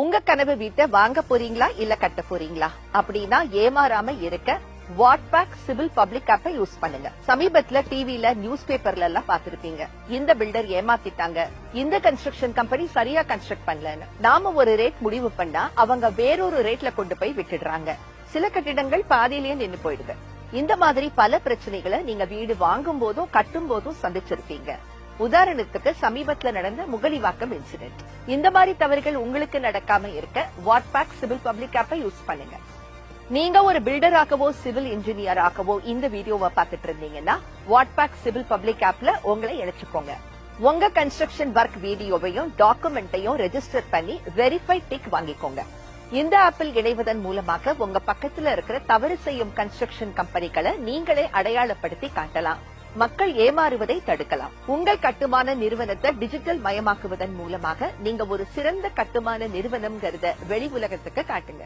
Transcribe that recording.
உங்க கனவு வீட்டை வாங்க போறீங்களா இல்ல கட்ட போறீங்களா? அப்படின்னா ஏமாறாம இருக்க வாட்பேக் சிவில் பப்ளிக் ஆப்பை யூஸ் பண்ணுங்க. சமீபத்துல டிவில நியூஸ் பேப்பர்ல எல்லாம் பாத்திருப்பீங்க, இந்த பில்டர் ஏமாத்திட்டாங்க, இந்த கன்ஸ்ட்ரக்ஷன் கம்பெனி சரியா கன்ஸ்ட்ரக்ட் பண்ணலன்னு. நாம ஒரு ரேட் முடிவு பண்ணா அவங்க வேறொரு ரேட்ல கொண்டு போய் விட்டுடுறாங்க. சில கட்டிடங்கள் பாதியிலேயே நின்னு போயிடுது. இந்த மாதிரி பல பிரச்சனைகளை நீங்க வீடு வாங்கும் போதும் கட்டும் போதும் சந்திச்சிருப்பீங்க. உதாரணத்துக்கு சமீபத்துல நடந்த முகலிவாக்கம் இன்சிடென்ட். இந்த மாதிரி தவறுகள் உங்களுக்கு நடக்காம இருக்க வாட்பேக் சிவில் பப்ளிக் ஆப்பை யூஸ் பண்ணுங்க. நீங்க ஒரு பில்டராகவோ சிவில் இன்ஜினியராகவோ இந்த வீடியோவை பார்த்துட்டு இருந்தீங்கன்னா வாட்பேக் சிவில் பப்ளிக் ஆப்ல உங்களை இணைச்சுக்கோங்க. உங்க கன்ஸ்ட்ரக்ஷன் ஒர்க் வீடியோவையும் டாக்குமெண்ட்டையும் ரெஜிஸ்டர் பண்ணி வெரிஃபை டிக் வாங்கிக்கோங்க. இந்த ஆப்பில் இணைவதன் மூலமாக உங்க பக்கத்துல இருக்கிற தவறு செய்யும் கன்ஸ்ட்ரக்ஷன் கம்பெனிகளை நீங்களே அடையாளப்படுத்தி காட்டலாம். மக்கள் ஏமாறுவதை தடுக்கலாம். உங்கள் கட்டுமான நிறுவனத்தை டிஜிட்டல் மயமாக்குவதன் மூலமாக நீங்க ஒரு சிறந்த கட்டுமான நிறுவனம்ங்கிறத வெளி உலகத்துக்கு காட்டுங்க.